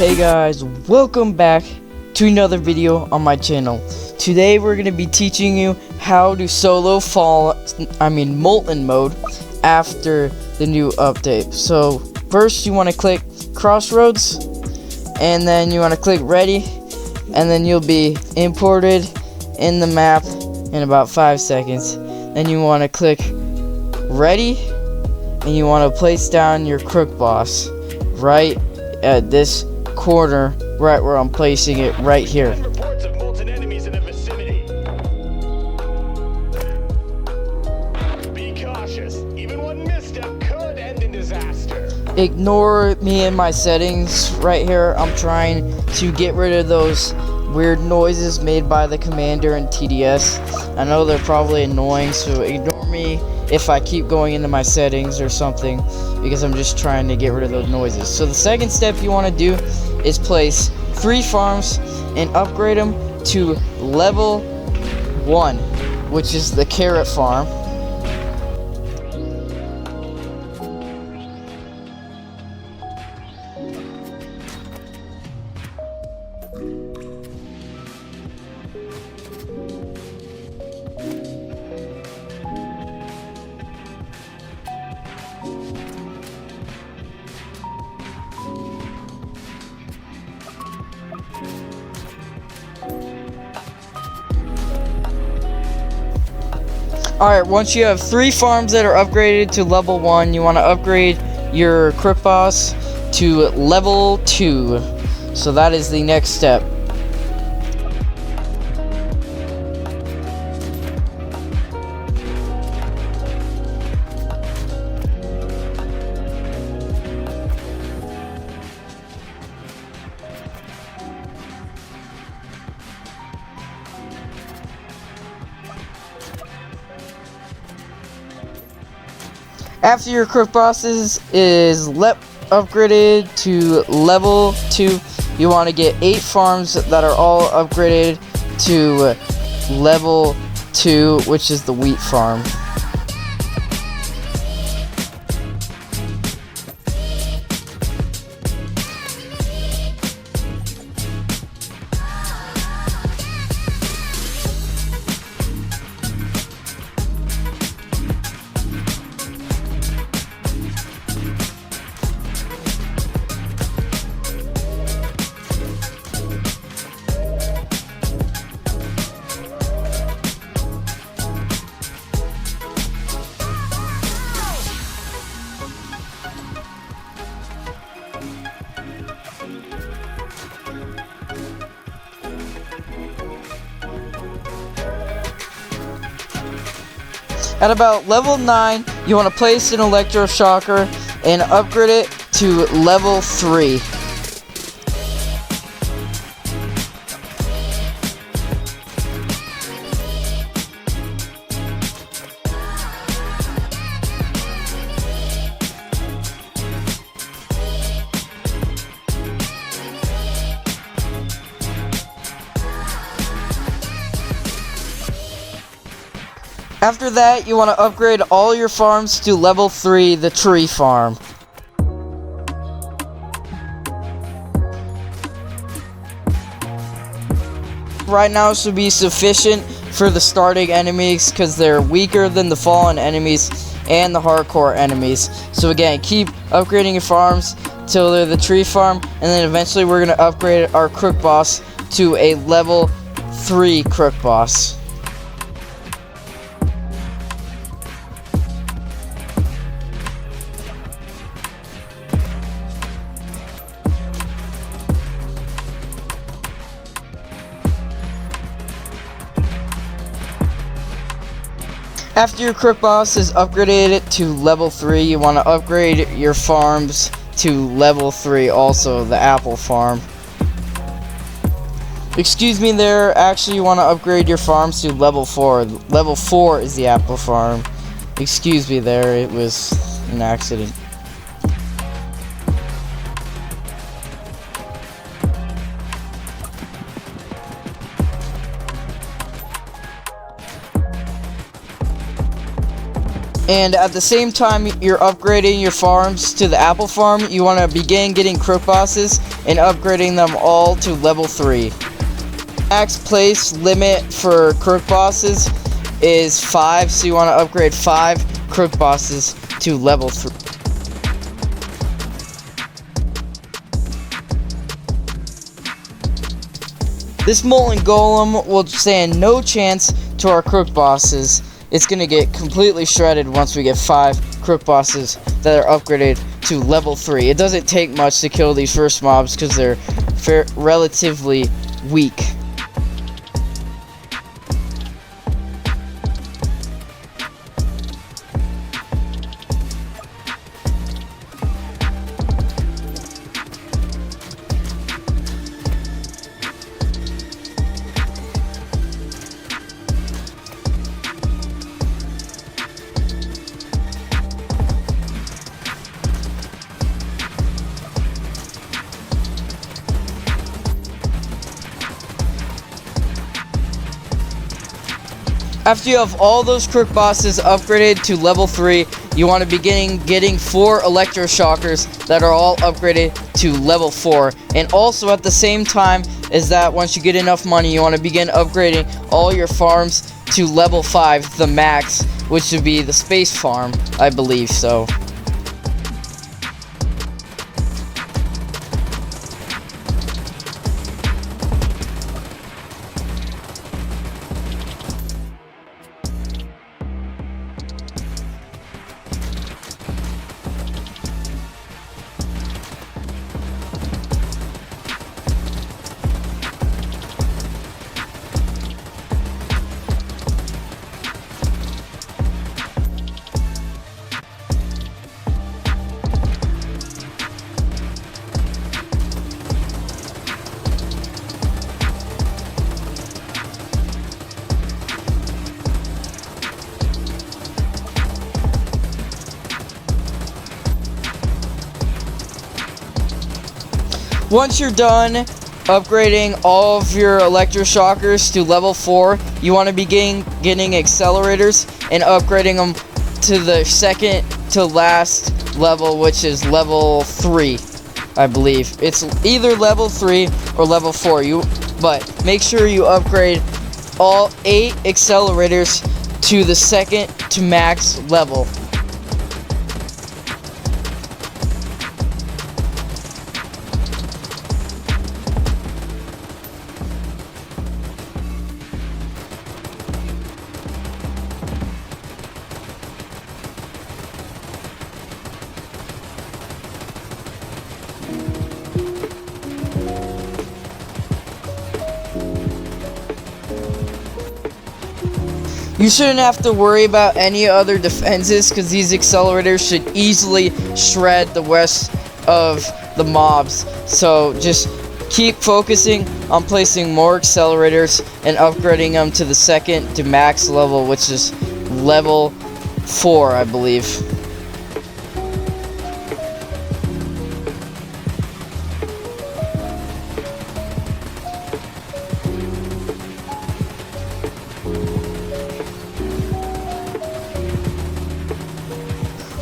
Hey guys, welcome back to another video on my channel. Today we're going to be teaching you how to solo Molten Mode after the new update. So first you want to click Crossroads, and then you want to click Ready, and then you'll be imported in the map in about 5 seconds. Then you want to click Ready, and you want to place down your crook boss right at this corner, right where I'm placing it, right here. Reports of molten enemies in the vicinity. Be cautious. Even one misstep could end in disaster. Ignore me and my settings right here. I'm trying to get rid of those weird noises made by the commander in TDS. I know they're probably annoying, so ignore me if I keep going into my settings or something, because I'm just trying to get rid of those noises. So the second step you want to do is place 3 farms and upgrade them to level 1, which is the carrot farm. Alright, once you have 3 farms that are upgraded to level 1, you want to upgrade your crook boss to level 2. So that is the next step. After your crook boss is upgraded to level 2, you want to get 8 farms that are all upgraded to level 2, which is the wheat farm. At about level 9, you want to place an electroshocker and upgrade it to level 3. After that, you want to upgrade all your farms to level 3, the tree farm. Right now should be sufficient for the starting enemies, because they're weaker than the fallen enemies and the hardcore enemies. So again, keep upgrading your farms till they're the tree farm, and then eventually we're going to upgrade our crook boss to a level 3 crook boss. After your crook boss is upgraded to level 3, you want to upgrade your farms to level 3, also the apple farm. Excuse me there, actually you want to upgrade your farms to level 4. Level 4 is the apple farm. Excuse me there, it was an accident. And at the same time you're upgrading your farms to the apple farm, you want to begin getting crook bosses and upgrading them all to level 3. Max place limit for crook bosses is 5, so you want to upgrade 5 crook bosses to level 3. This Molten Golem will stand no chance to our crook bosses. It's gonna get completely shredded once we get 5 crook bosses that are upgraded to level 3. It doesn't take much to kill these first mobs because they're relatively weak. After you have all those crook bosses upgraded to level 3, you want to begin getting 4 electroshockers that are all upgraded to level 4. And also at the same time is that once you get enough money, you want to begin upgrading all your farms to level 5, the max, which would be the space farm, I believe so. Once you're done upgrading all of your electroshockers to level 4, you want to begin getting accelerators and upgrading them to the second to last level, which is level 3, I believe. It's either level 3 or level 4, but make sure you upgrade all 8 accelerators to the second to max level. You shouldn't have to worry about any other defenses because these accelerators should easily shred the rest of the mobs. So just keep focusing on placing more accelerators and upgrading them to the second to max level, which is level 4, I believe.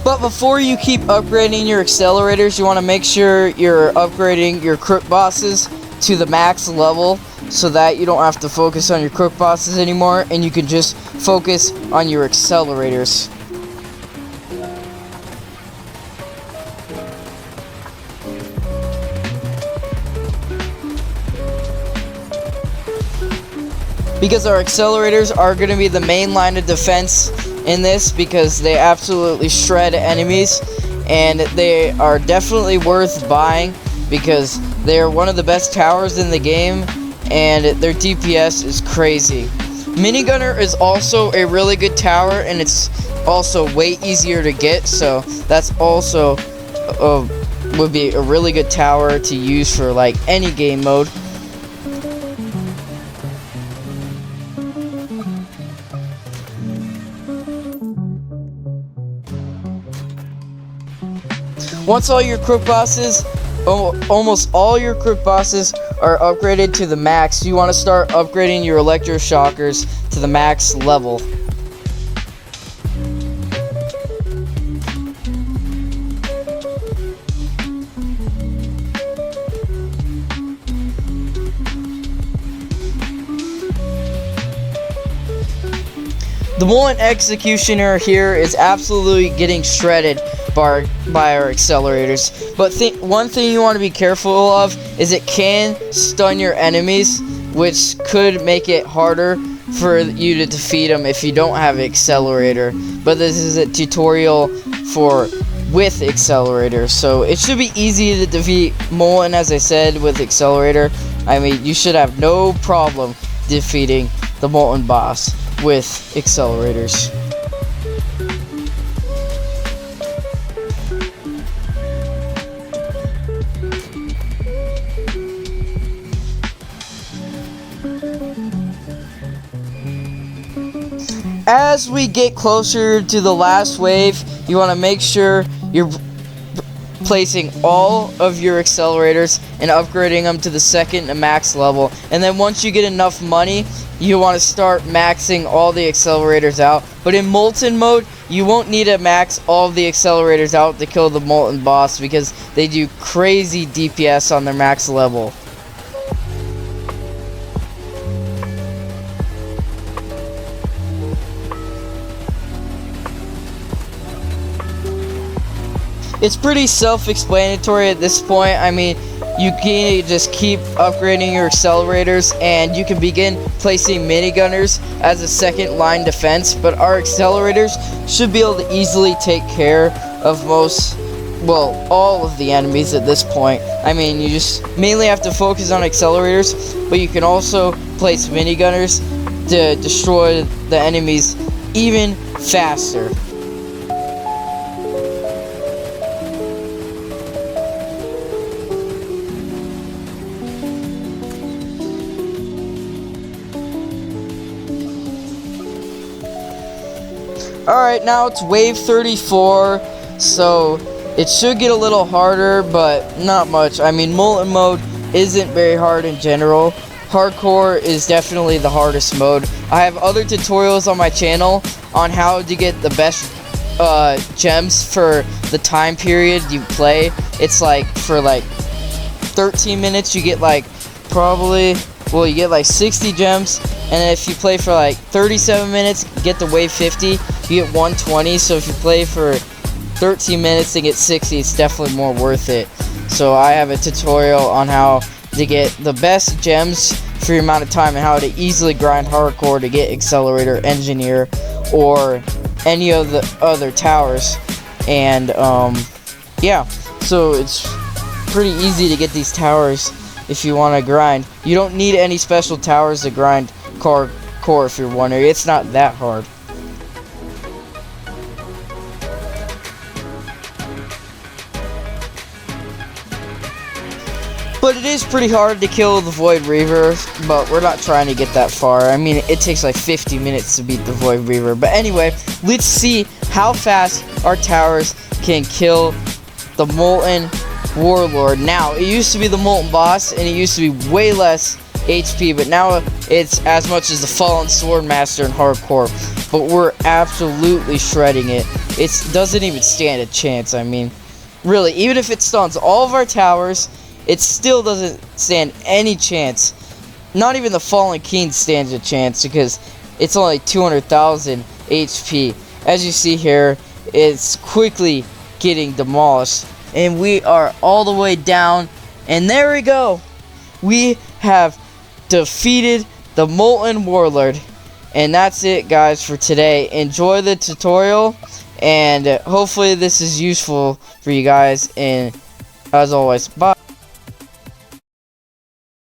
But before you keep upgrading your accelerators, you want to make sure you're upgrading your crook bosses to the max level so that you don't have to focus on your crook bosses anymore and you can just focus on your accelerators. Because our accelerators are going to be the main line of defense in this, because they absolutely shred enemies, and they are definitely worth buying because they are one of the best towers in the game and their DPS is crazy. Minigunner is also a really good tower and it's also way easier to get, so that's also would be a really good tower to use for like any game mode. Once all your crook bosses, almost all your crook bosses are upgraded to the max, you want to start upgrading your electroshockers to the max level. The Molten Executioner here is absolutely getting shredded by our accelerators. But one thing you want to be careful of is it can stun your enemies, which could make it harder for you to defeat them if you don't have an accelerator. But this is a tutorial for with accelerator, so it should be easy to defeat Molten, as I said, with accelerator. I mean, you should have no problem defeating the Molten boss with accelerators. As we get closer to the last wave, you want to make sure you're placing all of your accelerators and upgrading them to the second and max level. And then once you get enough money, you want to start maxing all the accelerators out. But in Molten mode, you won't need to max all of the accelerators out to kill the Molten boss, because they do crazy DPS on their max level. It's pretty self-explanatory at this point. I mean, you can just keep upgrading your accelerators, and you can begin placing minigunners as a second line defense, but our accelerators should be able to easily take care of all of the enemies at this point. I mean, you just mainly have to focus on accelerators, but you can also place minigunners to destroy the enemies even faster. Alright, now it's wave 34, so it should get a little harder, but not much. I mean, Molten mode isn't very hard in general. Hardcore is definitely the hardest mode. I have other tutorials on my channel on how to get the best gems for the time period you play. It's like for like 13 minutes you get like you get like 60 gems, and if you play for like 37 minutes, get to wave 50, you get 120. So if you play for 13 minutes and get 60, it's definitely more worth it. So I have a tutorial on how to get the best gems for your amount of time, and how to easily grind hardcore to get accelerator, engineer, or any of the other towers. And yeah, so it's pretty easy to get these towers if you want to grind. You don't need any special towers to grind core, if you're wondering. It's not that hard. But it is pretty hard to kill the Void Reaver, but we're not trying to get that far. I mean, it takes like 50 minutes to beat the Void Reaver. But anyway, let's see how fast our towers can kill the Molten Warlord. Now, it used to be the Molten boss, and it used to be way less HP, but now it's as much as the Fallen Swordmaster in hardcore. But we're absolutely shredding it. It doesn't even stand a chance. I mean, really, even if it stuns all of our towers, it still doesn't stand any chance. Not even the Fallen King stands a chance, because it's only 200,000 HP. As you see here, it's quickly getting demolished. And we are all the way down. And there we go. We have defeated the Molten Warlord. And that's it, guys, for today. Enjoy the tutorial. And hopefully this is useful for you guys. And as always, bye.